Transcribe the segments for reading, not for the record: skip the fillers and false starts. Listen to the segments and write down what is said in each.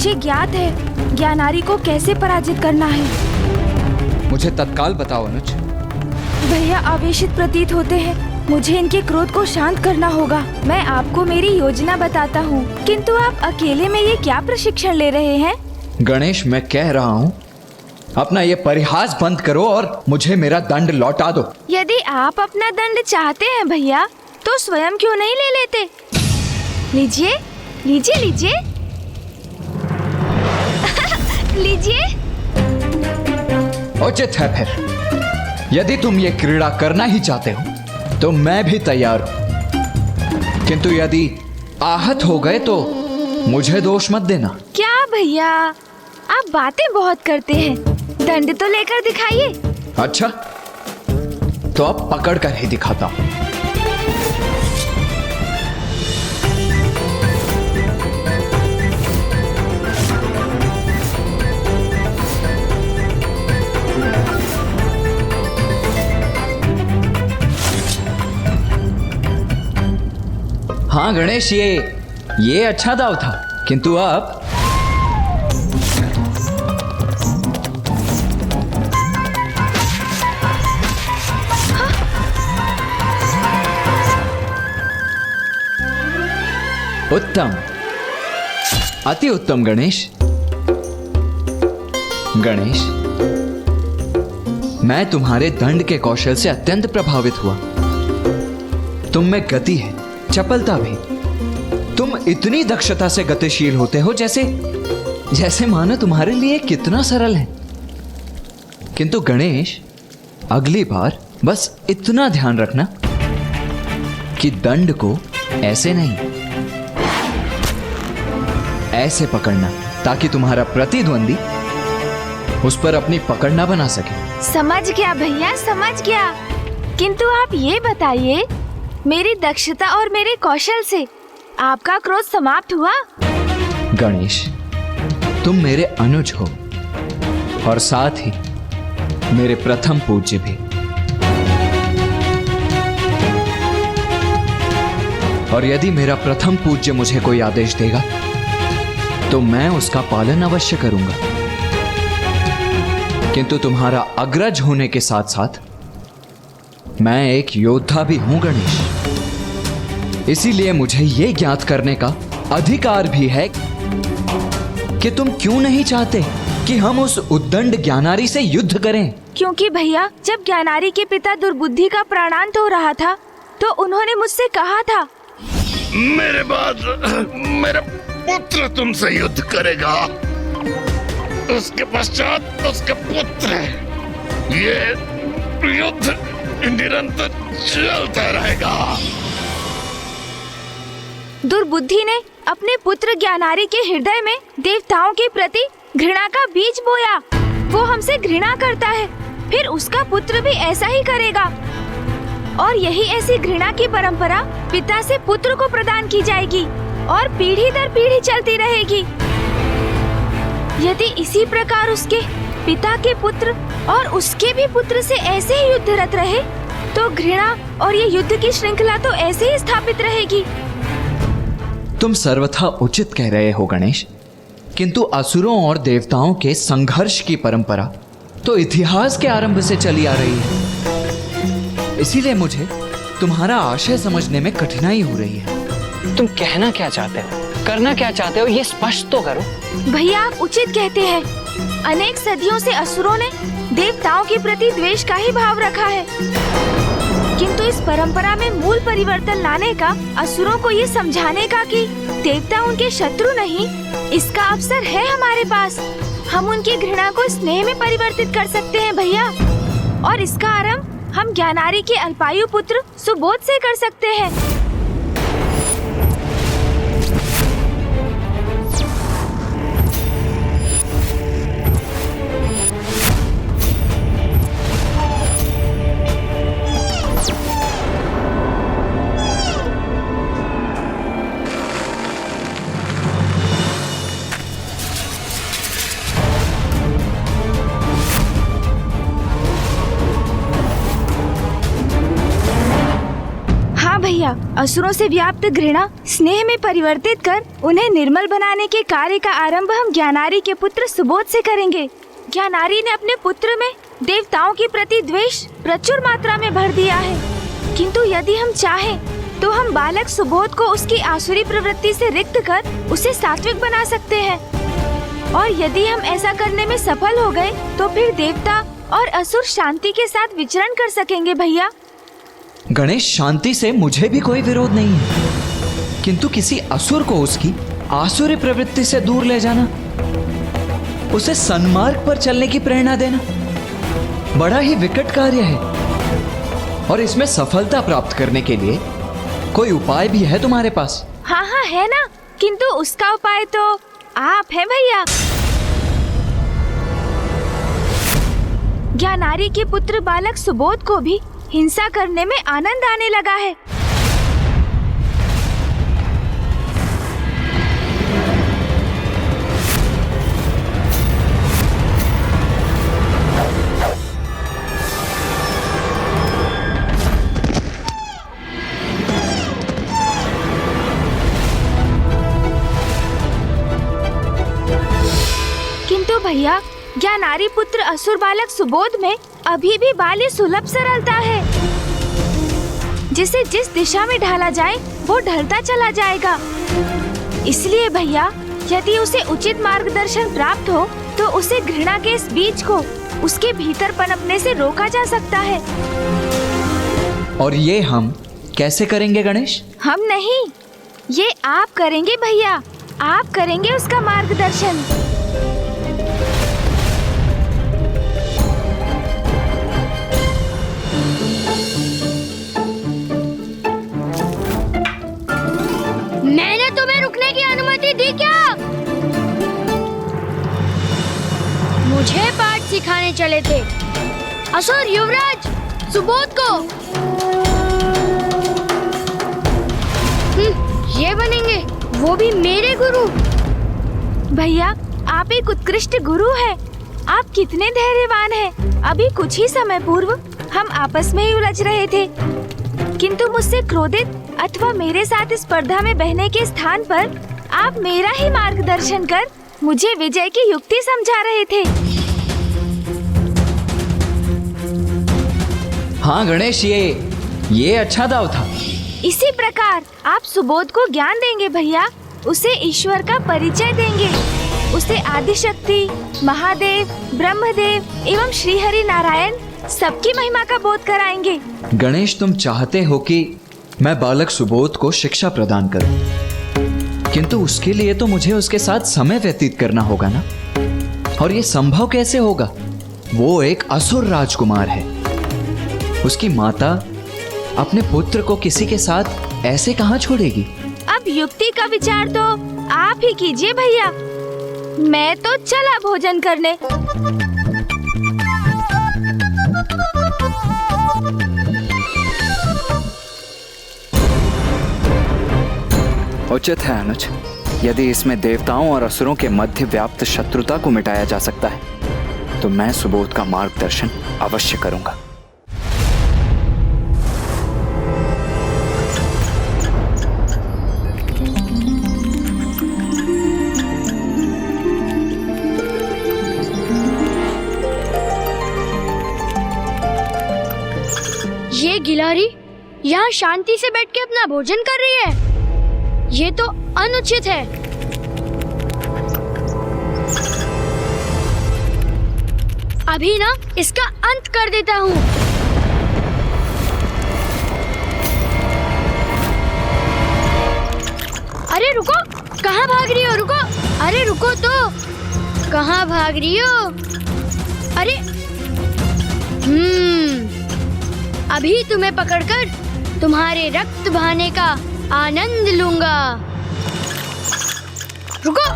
मुझे ज्ञात है ज्ञानारी को कैसे पराजित करना है। मुझे तत्काल बताओ अनुज। भैया आवेशित प्रतीत होते हैं, मुझे इनके क्रोध को शांत करना होगा। मैं आपको मेरी योजना बताता हूँ, किंतु आप अकेले में ये क्या प्रशिक्षण ले रहे हैं? गणेश, मैं कह रहा हूँ अपना ये परिहास बंद करो और मुझे मेरा दंड लौटा दो। यदि आप अपना दंड चाहते हैं भैया, तो स्वयं क्यों नहीं ले लेते? लीजिए लीजिए लीजिए लीजिए। उचित है फिर। यदि तुम ये क्रीड़ा करना ही चाहते हो तो मैं भी तैयार हूं, किंतु यदि आहत हो गए तो मुझे दोष मत देना। क्या भैया, आप बातें बहुत करते हैं, दंड तो लेकर दिखाइए। अच्छा, तो अब पकड़ कर ही दिखाता हूं। हाँ गणेश, ये अच्छा दाव था, किंतु अब उत्तम, अति उत्तम गणेश। गणेश, मैं तुम्हारे दंड के कौशल से अत्यंत प्रभावित हुआ। तुम में गति है, चपलता भी। तुम इतनी दक्षता से गतिशील होते हो जैसे मानो तुम्हारे लिए कितना सरल है। किंतु गणेश, अगली बार बस इतना ध्यान रखना कि दंड को ऐसे नहीं, ऐसे पकड़ना, ताकि तुम्हारा प्रतिद्वंदी उस पर अपनी पकड़ ना बना सके। समझ गया भैया, समझ गया। किंतु आप ये बताइए, मेरी दक्षता और मेरे कौशल से आपका क्रोध समाप्त हुआ? गणेश, तुम मेरे अनुज हो और साथ ही मेरे प्रथम पूज्य भी। और यदि मेरा प्रथम पूज्य मुझे कोई आदेश देगा तो मैं उसका पालन अवश्य करूंगा। किंतु तुम्हारा अग्रज होने के साथ साथ मैं एक योद्धा भी हूं गणेश। इसीलिए मुझे यह ज्ञात करने का अधिकार भी है कि तुम क्यों नहीं चाहते कि हम उस उद्दंड ज्ञानारी से युद्ध करें। क्योंकि भैया, जब ज्ञानारी के पिता दुर्बुद्धि का प्राणांत हो रहा था तो उन्होंने मुझसे कहा था, मेरे बाद मेरा पुत्र तुमसे युद्ध करेगा, उसके पश्चात उसका पुत्र। ये युद्ध निरंतर चलता रहेगा। दुर्बुद्धि ने अपने पुत्र ज्ञानारी के हृदय में देवताओं के प्रति घृणा का बीज बोया। वो हमसे घृणा करता है, फिर उसका पुत्र भी ऐसा ही करेगा। और यही ऐसी घृणा की परंपरा पिता से पुत्र को प्रदान की जाएगी और पीढ़ी दर पीढ़ी चलती रहेगी। यदि इसी प्रकार उसके पिता के पुत्र और उसके भी पुत्र से ऐसे ही युद्धरत रहे तो घृणा और ये युद्ध की श्रृंखला तो ऐसे ही स्थापित रहेगी। तुम सर्वथा उचित कह रहे हो गणेश, किंतु असुरों और देवताओं के संघर्ष की परंपरा तो इतिहास के आरंभ से चली आ रही है। इसीलिए मुझे तुम्हारा आशय समझने में कठिनाई हो रही है। तुम कहना क्या चाहते हो, करना क्या चाहते हो, ये स्पष्ट तो करो। भैया, आप उचित कहते हैं। अनेक सदियों से असुरों ने देवताओं के प्रति द्वेष का ही भाव रखा है, किंतु इस परंपरा में मूल परिवर्तन लाने का, असुरों को ये समझाने का कि देवता उनके शत्रु नहीं, इसका अवसर है हमारे पास। हम उनकी घृणा को स्नेह में परिवर्तित कर सकते हैं भैया, और इसका आरंभ हम ज्ञानारी के अल्पायु पुत्र सुबोध से कर सकते हैं। भैया, असुरों से व्याप्त घृणा स्नेह में परिवर्तित कर उन्हें निर्मल बनाने के कार्य का आरंभ हम ज्ञानारी के पुत्र सुबोध से करेंगे। ज्ञानारी ने अपने पुत्र में देवताओं के प्रति द्वेष प्रचुर मात्रा में भर दिया है, किंतु यदि हम चाहें तो हम बालक सुबोध को उसकी आसुरी प्रवृत्ति से रिक्त कर उसे सात्विक बना सकते हैं। और यदि हम ऐसा करने में सफल हो गए तो फिर देवता और असुर शांति के साथ विचरण कर सकेंगे भैया। गणेश, शांति से मुझे भी कोई विरोध नहीं है, किंतु किसी असुर को उसकी आसुरी प्रवृत्ति से दूर ले जाना, उसे सन्मार्ग पर चलने की प्रेरणा देना बड़ा ही विकट कार्य है। और इसमें सफलता प्राप्त करने के लिए कोई उपाय भी है तुम्हारे पास? हाँ हाँ है ना, किंतु उसका उपाय तो आप हैं भैया। ज्ञानारी के पुत्र बालक सुबोध को भी हिंसा करने में आनंद आने लगा है। किंतु भैया, ज्ञानारी पुत्र असुर बालक सुबोध में अभी भी बाली सुलभ सरलता है, जिसे जिस दिशा में ढाला जाए वो ढलता चला जाएगा। इसलिए भैया, यदि उसे उचित मार्गदर्शन प्राप्त हो तो उसे घृणा के इस बीज को उसके भीतर पनपने से रोका जा सकता है। और ये हम कैसे करेंगे गणेश? हम नहीं, ये आप करेंगे भैया, आप करेंगे उसका मार्गदर्शन। मैंने तुम्हें रुकने की अनुमति दी क्या? मुझे पाठ सिखाने चले थे असुर युवराज सुबोध को। ये बनेंगे वो भी मेरे गुरु। भैया, आप एक उत्कृष्ट गुरु हैं। आप कितने धैर्यवान हैं। अभी कुछ ही समय पूर्व हम आपस में ही उलझ रहे थे, किंतु मुझसे क्रोधित अथवा मेरे साथ स्पर्धा में बहने के स्थान पर आप मेरा ही मार्गदर्शन कर मुझे विजय की युक्ति समझा रहे थे। हाँ गणेश, ये अच्छा दाव था। इसी प्रकार आप सुबोध को ज्ञान देंगे भैया, उसे ईश्वर का परिचय देंगे, उसे आदिशक्ति, महादेव, ब्रह्मदेव एवं श्री हरि नारायण सबकी महिमा का बोध कराएंगे। गणेश, तुम चाहते हो कि मैं बालक सुबोध को शिक्षा प्रदान करूं, किंतु उसके लिए तो मुझे उसके साथ समय व्यतीत करना होगा ना। और ये संभव कैसे होगा? वो एक असुर राजकुमार है। उसकी माता अपने पुत्र को किसी के साथ ऐसे कहाँ छोड़ेगी? अब युक्ति का विचार तो आप ही कीजिए भैया, मैं तो चला भोजन करने। उचित है अनुज, यदि इसमें देवताओं और असुरों के मध्य व्याप्त शत्रुता को मिटाया जा सकता है तो मैं सुबोध का मार्गदर्शन अवश्य करूंगा। ये गिलारी यहाँ शांति से बैठ के अपना भोजन कर रही है, ये तो अनुचित है। अभी ना इसका अंत कर देता हूँ। अरे रुको, कहाँ भाग रही हो? रुको, अरे रुको तो, कहाँ भाग रही हो? अरे अभी तुम्हें पकड़कर तुम्हारे रक्त बहाने का आनंद लूंगा। रुको।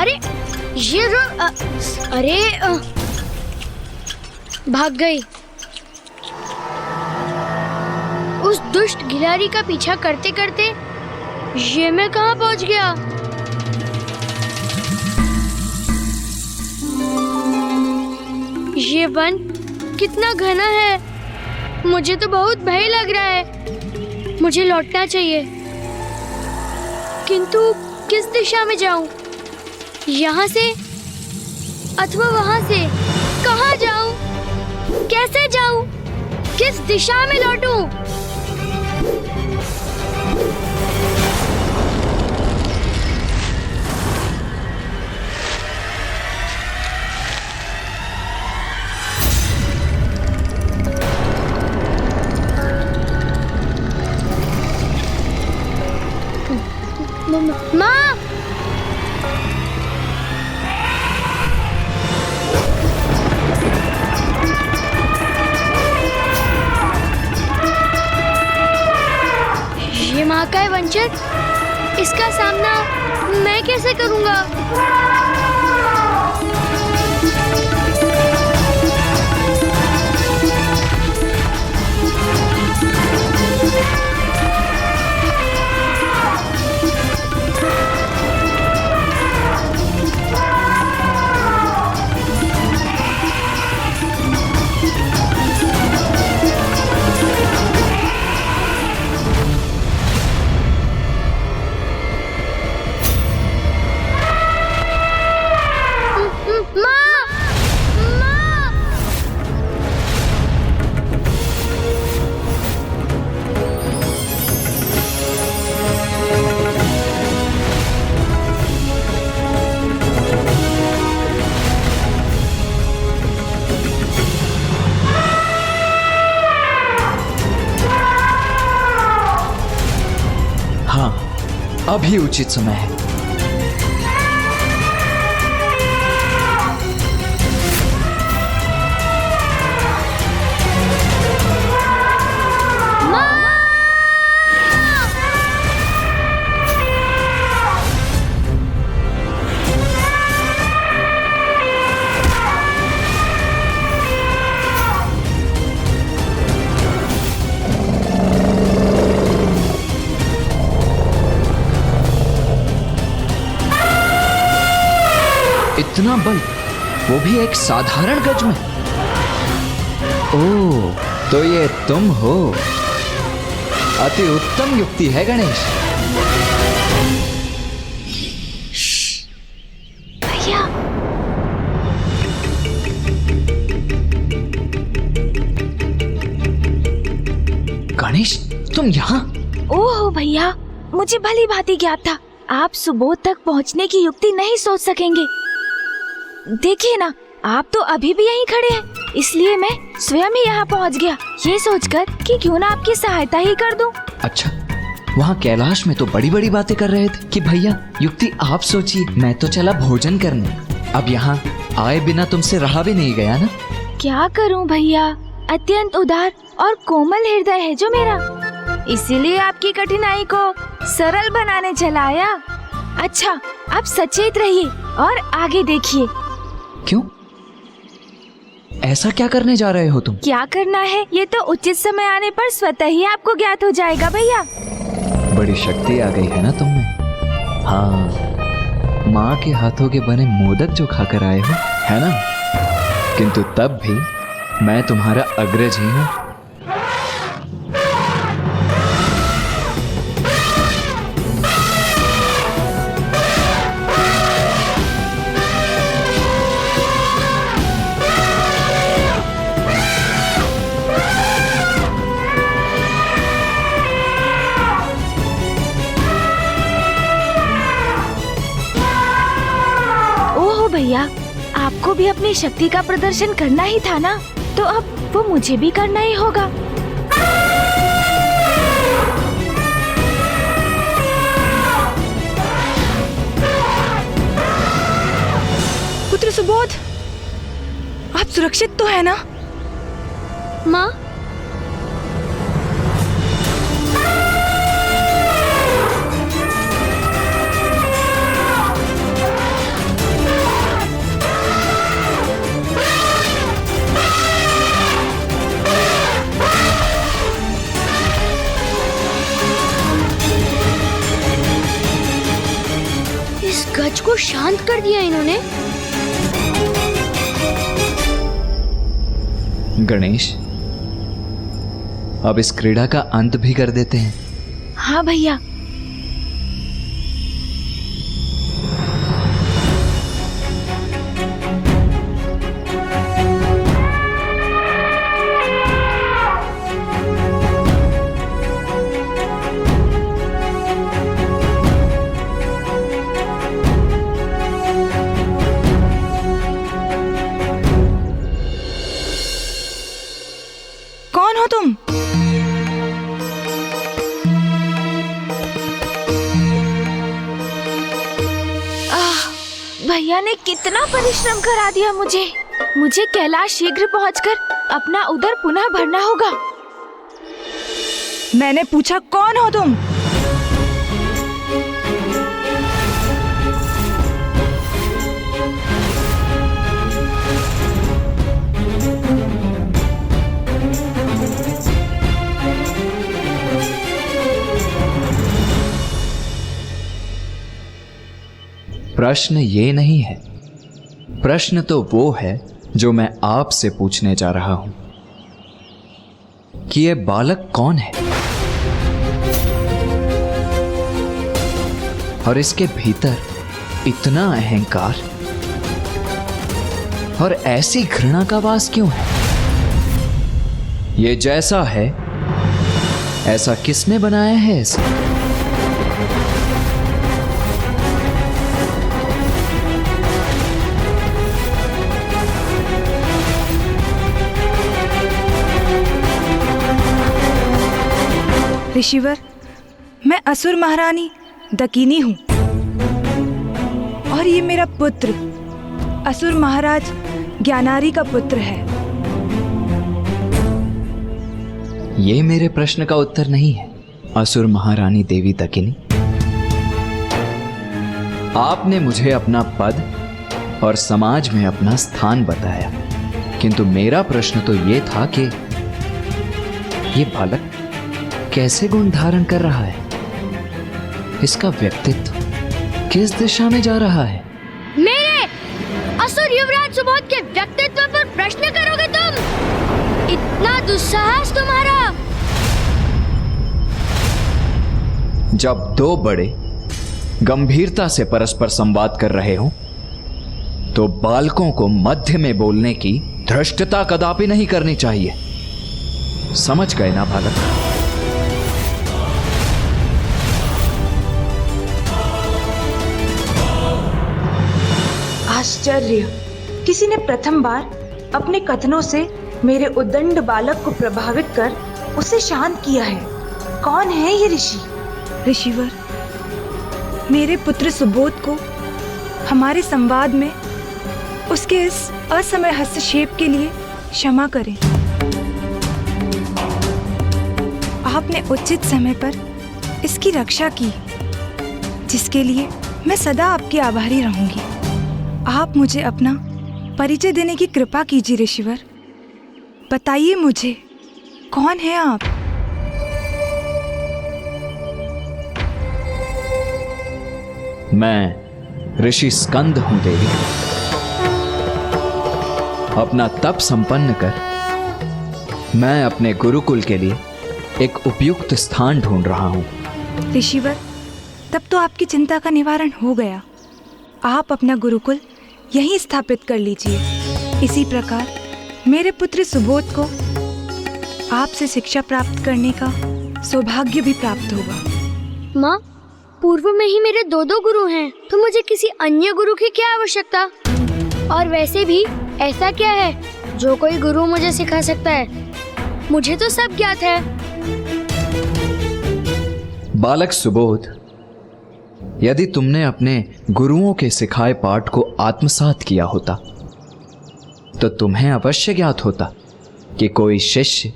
अरे ये अरे भाग गई। उस दुष्ट गिलहरी का पीछा करते करते ये मैं कहाँ पहुँच गया? ये वन कितना घना है, मुझे तो बहुत भय लग रहा है। मुझे लौटना चाहिए, किंतु किस दिशा में जाऊं? यहाँ से अथवा वहाँ से? कहाँ जाऊं? कैसे जाऊं? किस दिशा में लौटूं? माँ! ये माँ का है वंचक, इसका सामना मैं कैसे करूँगा? अभी उचित समय है। इतना बल, वो भी एक साधारण गज में। ओह, तो ये तुम हो। अति उत्तम युक्ति है गणेश। भैया, गणेश, तुम यहाँ? ओह भैया, मुझे भली भांति ज्ञात था आप सुबोध तक पहुँचने की युक्ति नहीं सोच सकेंगे। देखिए ना, आप तो अभी भी यहीं खड़े हैं, इसलिए मैं स्वयं ही यहाँ पहुँच गया, ये सोचकर कि क्यों ना आपकी सहायता ही कर दूं। अच्छा, वहाँ कैलाश में तो बड़ी बड़ी बातें कर रहे थे कि भैया युक्ति आप सोचिए, मैं तो चला भोजन करने। अब यहाँ आए बिना तुमसे रहा भी नहीं गया ना। क्या करूं भैया, अत्यंत उदार और कोमल हृदय है जो मेरा, इसीलिए आपकी कठिनाई को सरल बनाने चला आया। अच्छा, आप सचेत रहिए और आगे देखिए। क्यों? ऐसा क्या करने जा रहे हो तुम? क्या करना है ये तो उचित समय आने पर स्वतः ही आपको ज्ञात हो जाएगा भैया। बड़ी शक्ति आ गई है ना तुम में। हाँ, माँ के हाथों के बने मोदक जो खाकर आए हो, है ना? किंतु तब भी मैं तुम्हारा अग्रज ही हूँ। भैया, आपको भी अपनी शक्ति का प्रदर्शन करना ही था ना, तो अब वो मुझे भी करना ही होगा। पुत्र सुबोध, आप सुरक्षित तो है ना? माँ, गज को शांत कर दिया इन्होंने। गणेश, अब इस क्रीड़ा का अंत भी कर देते हैं। हाँ भैया। कौन हो तुम? भैया ने कितना परिश्रम करा दिया मुझे कैलाश शीघ्र पहुंचकर अपना उदर पुनः भरना होगा। मैंने पूछा कौन हो तुम? प्रश्न ये नहीं है, प्रश्न तो वो है जो मैं आपसे पूछने जा रहा हूं कि ये बालक कौन है और इसके भीतर इतना अहंकार और ऐसी घृणा का वास क्यों है? ये जैसा है ऐसा किसने बनाया है इसे? ऋषिवर, मैं असुर महारानी दकिनी हूं और ये मेरा पुत्र असुर महाराज ज्ञानारी का पुत्र है। ये मेरे प्रश्न का उत्तर नहीं है, असुर महारानी देवी दकिनी। आपने मुझे अपना पद और समाज में अपना स्थान बताया, किंतु मेरा प्रश्न तो ये था कि ये बालक कैसे गुण धारण कर रहा है, इसका व्यक्तित्व किस दिशा में जा रहा है? मेरे असुर युवराज सुबोध के व्यक्तित्व पर प्रश्न करोगे तुम? इतना दुस्साहस तुम्हारा? जब दो बड़े गंभीरता से परस्पर संवाद कर रहे हो तो बालकों को मध्य में बोलने की धृष्टता कदापि नहीं करनी चाहिए। समझ गए ना बालक? आश्चर्य, किसी ने प्रथम बार अपने कथनों से मेरे उद्दंड बालक को प्रभावित कर उसे शांत किया है। कौन है ये ऋषि? ऋषिवर, मेरे पुत्र सुबोध को हमारे संवाद में उसके इस असमय हस्तक्षेप के लिए क्षमा करें। आपने उचित समय पर इसकी रक्षा की, जिसके लिए मैं सदा आपकी आभारी रहूंगी। आप मुझे अपना परिचय देने की कृपा कीजिए ऋषिवर। बताइए मुझे, कौन है आप? मैं ऋषि स्कंद हूं देवी। अपना तप संपन्न कर मैं अपने गुरुकुल के लिए एक उपयुक्त स्थान ढूंढ रहा हूं। ऋषिवर, तब तो आपकी चिंता का निवारण हो गया। आप अपना गुरुकुल यहीं स्थापित कर लीजिए। इसी प्रकार मेरे पुत्र सुबोध को आपसे शिक्षा प्राप्त करने का सौभाग्य भी प्राप्त होगा। माँ, पूर्व में ही मेरे दो गुरु हैं, तो मुझे किसी अन्य गुरु की क्या आवश्यकता? और वैसे भी ऐसा क्या है जो कोई गुरु मुझे सिखा सकता है? मुझे तो सब ज्ञात है। बालक सुबोध, यदि तुमने अपने गुरुओं के सिखाए पाठ को आत्मसात किया होता तो तुम्हें अवश्य ज्ञात होता कि कोई शिष्य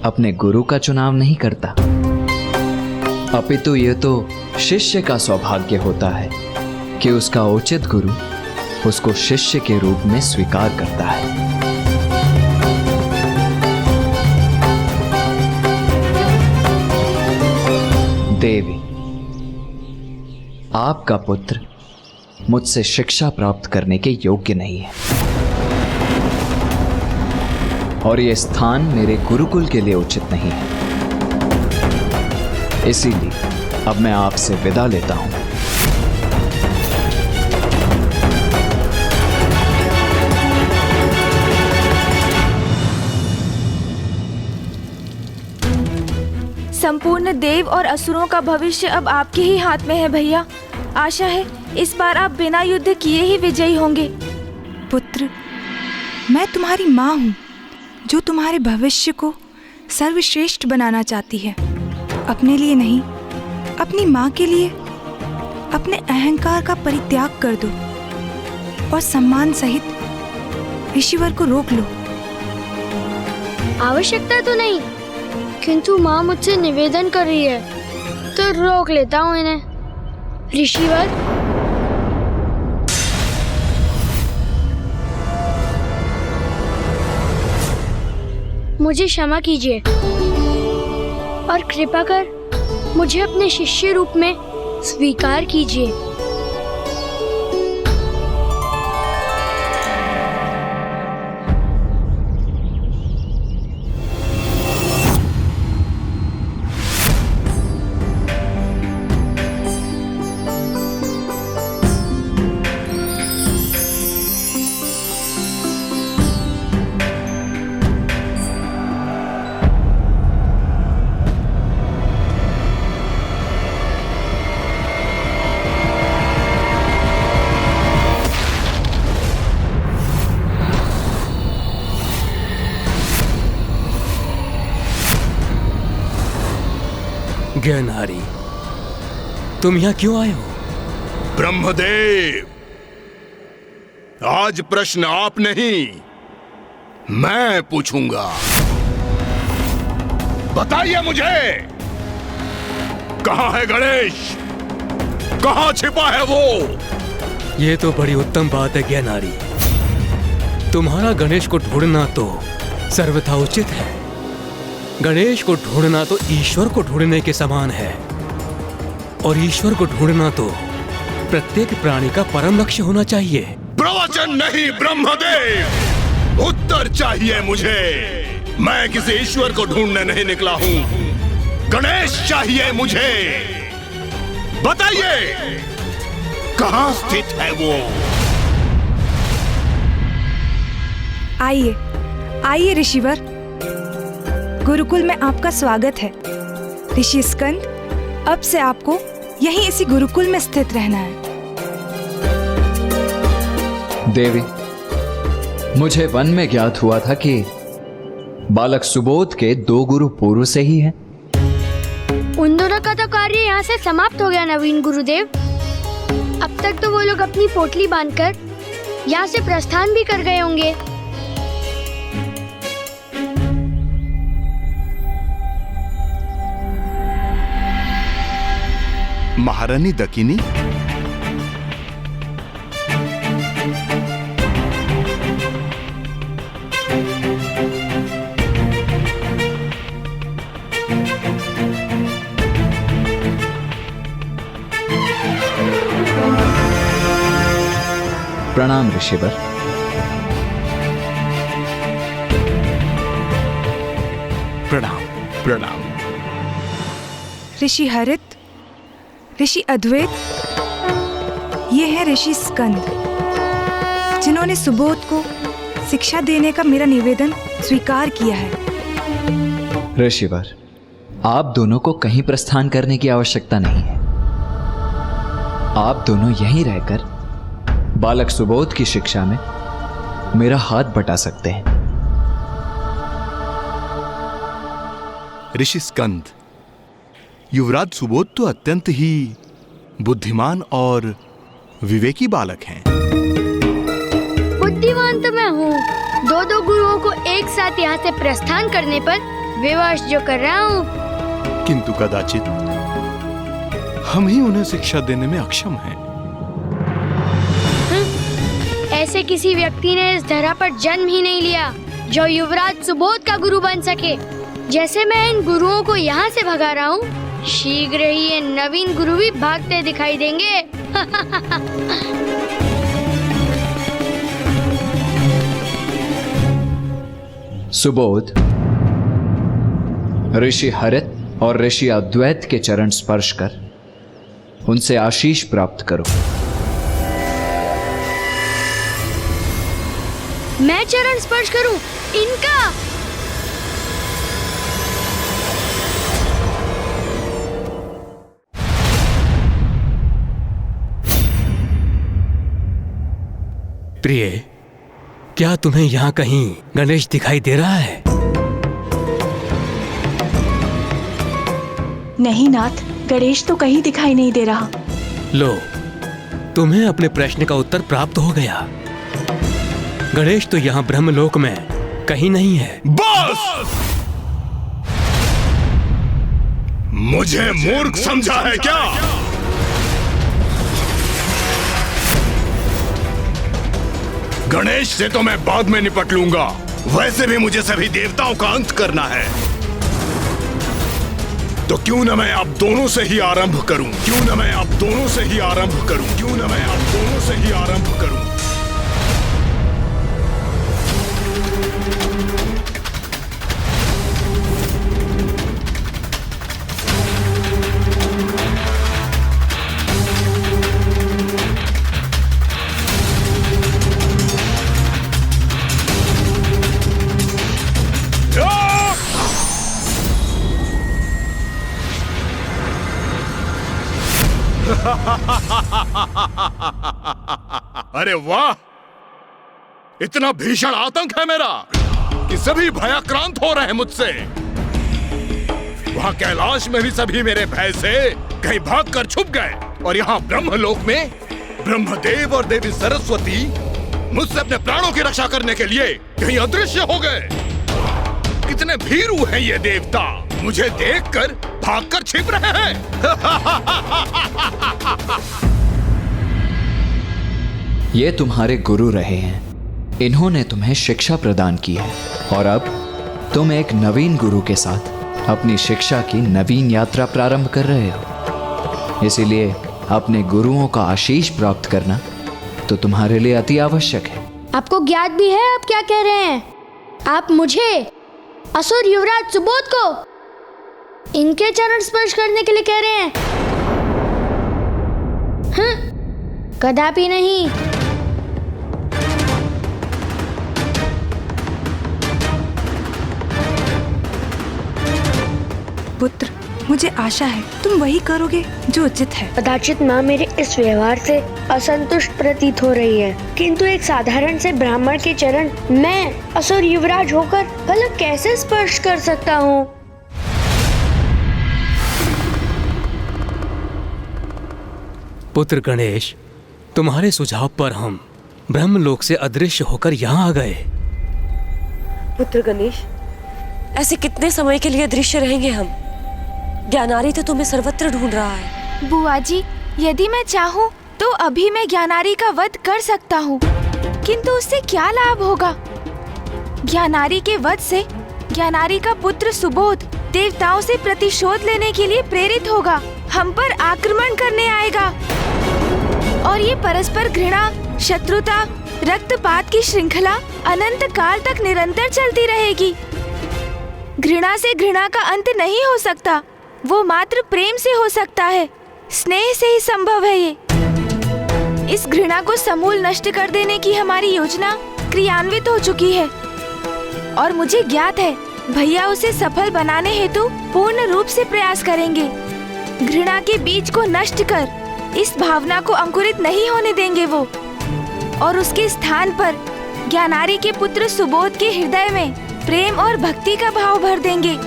अपने गुरु का चुनाव नहीं करता, अपितु ये तो शिष्य का सौभाग्य होता है कि उसका उचित गुरु उसको शिष्य के रूप में स्वीकार करता है। देवी, आपका पुत्र मुझसे शिक्षा प्राप्त करने के योग्य नहीं है, और यह स्थान मेरे गुरुकुल के लिए उचित नहीं है। इसीलिए अब मैं आपसे विदा लेता हूं। संपूर्ण देव और असुरों का भविष्य अब आपके ही हाथ में है भैया। आशा है इस बार आप बिना युद्ध किए ही विजयी होंगे। पुत्र, मैं तुम्हारी माँ हूँ जो तुम्हारे भविष्य को सर्वश्रेष्ठ बनाना चाहती है। अपने लिए नहीं, अपनी माँ के लिए अपने अहंकार का परित्याग कर दो और सम्मान सहित ऋषिवर को रोक लो। आवश्यकता तो नहीं, किंतु माँ मुझसे निवेदन कर रही है तो रोक लेता हूँ इन्हें। ऋषिवर, मुझे क्षमा कीजिए और कृपा कर मुझे अपने शिष्य रूप में स्वीकार कीजिए। ज्ञानहारी, तुम यहाँ क्यों आए हो? ब्रह्मदेव, आज प्रश्न आप नहीं, मैं पूछूंगा। बताइए मुझे, कहाँ है गणेश? कहाँ छिपा है वो? ये तो बड़ी उत्तम बात है ज्ञानहारी। तुम्हारा गणेश को ढूंढना तो सर्वथा उचित है। गणेश को ढूंढना तो ईश्वर को ढूंढने के समान है, और ईश्वर को ढूंढना तो प्रत्येक प्राणी का परम लक्ष्य होना चाहिए। प्रवचन नहीं ब्रह्मदेव, उत्तर चाहिए मुझे। मैं किसी ईश्वर को ढूंढने नहीं निकला हूँ, गणेश चाहिए मुझे। बताइए, कहाँ स्थित है वो? आइए आइए ऋषिवर, गुरुकुल में आपका स्वागत है। ऋषि स्कंद, अब से आपको यहीं इसी गुरुकुल में स्थित रहना है। देवी, मुझे वन में ज्ञात हुआ था कि बालक सुबोध के 2 गुरु पूर्व से ही हैं। उन दोनों का तो कार्य यहाँ से समाप्त हो गया नवीन गुरुदेव। अब तक तो वो लोग अपनी पोटली बांधकर यहाँ से प्रस्थान भी कर गए होंगे। महारानी दकिनी, प्रणाम ऋषिवर। प्रणाम प्रणाम। ऋषि हरित, ऋषि अद्वैत, ये है ऋषि स्कंद, जिन्होंने सुबोध को शिक्षा देने का मेरा निवेदन स्वीकार किया है। ऋषिवर, आप दोनों को कहीं प्रस्थान करने की आवश्यकता नहीं है। आप दोनों यहीं रहकर बालक सुबोध की शिक्षा में मेरा हाथ बटा सकते हैं। ऋषि स्कंद, युवराज सुबोध तो अत्यंत ही बुद्धिमान और विवेकी बालक हैं। बुद्धिमान तो मैं हूँ। 2 गुरुओं को एक साथ यहाँ से प्रस्थान करने पर विवश जो कर रहा हूँ। किंतु कदाचित हम ही उन्हें शिक्षा देने में अक्षम हैं। ऐसे किसी व्यक्ति ने इस धरा पर जन्म ही नहीं लिया जो युवराज सुबोध का गुरु बन सके। जैसे मैं इन गुरुओं को यहाँ से भगा रहा हूँ, शीघ्र ही ये नवीन गुरु भी भागते दिखाई देंगे। सुबोध, ऋषि हरित और ऋषि अद्वैत के चरण स्पर्श कर उनसे आशीष प्राप्त करो। मैं चरण स्पर्श करूं इनका? प्रिय, क्या तुम्हें यहाँ कहीं गणेश दिखाई दे रहा है? नहीं नाथ, गणेश तो कहीं दिखाई नहीं दे रहा। लो, तुम्हें अपने प्रश्न का उत्तर प्राप्त हो गया। गणेश तो यहाँ ब्रह्मलोक में कहीं नहीं है। बस! मुझे मूर्ख समझा है क्या? गणेश से तो मैं बाद में निपट लूंगा। वैसे भी मुझे सभी देवताओं का अंत करना है। तो क्यों न मैं आप दोनों से ही आरंभ करूं? क्यों न मैं आप दोनों से ही आरंभ करूं? क्यों न मैं आप दोनों से ही आरंभ करूं? अरे वाह! इतना भीषण आतंक है मेरा कि सभी भयाक्रांत हो रहे हैं मुझसे। वहां कैलाश में भी सभी मेरे भय से कहीं भागकर छुप गए, और यहाँ ब्रह्मलोक में ब्रह्मदेव और देवी सरस्वती मुझसे अपने प्राणों की रक्षा करने के लिए कहीं अदृश्य हो गए। कितने भीरू हैं ये देवता, मुझे देखकर भागकर छिप रहे हैं। ये तुम्हारे गुरु रहे हैं, इन्होंने तुम्हें शिक्षा प्रदान की है, और अब तुम एक नवीन गुरु के साथ अपनी शिक्षा की नवीन यात्रा प्रारंभ कर रहे हो। इसीलिए अपने गुरुओं का आशीष प्राप्त करना तो तुम्हारे लिए अति आवश्यक है। आपको ज्ञात भी है आप क्या कह रहे हैं? आप मुझे, असुर युवराज सुबोध को, इनके चरण स्पर्श करने के लिए कह रहे हैं? कदापि नहीं। पुत्र, मुझे आशा है तुम वही करोगे जो उचित है। कदाचित माँ मेरे इस व्यवहार से असंतुष्ट प्रतीत हो रही है, किंतु एक साधारण से ब्राह्मण के चरण मैं असुर युवराज होकर भला कैसे स्पर्श कर सकता हूँ? पुत्र गणेश, तुम्हारे सुझाव पर हम ब्रह्मलोक से अदृश्य होकर यहाँ आ गए। पुत्र गणेश, ऐसे कितने समय के लिए दृश्य रहेंगे हम? ज्ञानारी तो तुम्हें सर्वत्र ढूंढ रहा है। बुआ जी, यदि मैं चाहूँ तो अभी मैं ज्ञानारी का वध कर सकता हूँ, किंतु उससे क्या लाभ होगा? ज्ञानारी के वध से ज्ञानारी का पुत्र सुबोध देवताओं से प्रतिशोध लेने के लिए प्रेरित होगा, हम पर आक्रमण करने आएगा, और ये परस्पर घृणा, शत्रुता, रक्तपात की श्रृंखला अनंत काल तक निरंतर चलती रहेगी। घृणा से घृणा का अंत नहीं हो सकता, वो मात्र प्रेम से हो सकता है, स्नेह से ही संभव है ये। इस घृणा को समूल नष्ट कर देने की हमारी योजना क्रियान्वित हो चुकी है, और मुझे ज्ञात है भैया उसे सफल बनाने हेतु पूर्ण रूप से प्रयास करेंगे। घृणा के बीज को नष्ट कर इस भावना को अंकुरित नहीं होने देंगे वो, और उसके स्थान पर ज्ञानारी के पुत्र सुबोध के हृदय में प्रेम और भक्ति का भाव भर देंगे।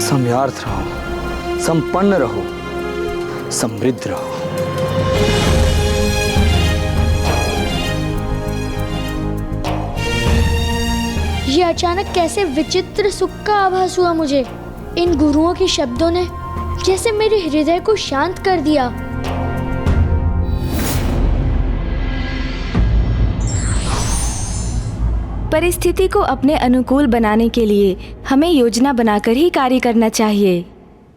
सम्यार्थ रहो, संपन्न रहो, समृद्ध रहो। यह अचानक कैसे विचित्र सुख का आभास हुआ मुझे। इन गुरुओं के शब्दों ने जैसे मेरे हृदय को शांत कर दिया। परिस्थिति को अपने अनुकूल बनाने के लिए हमें योजना बनाकर ही कार्य करना चाहिए।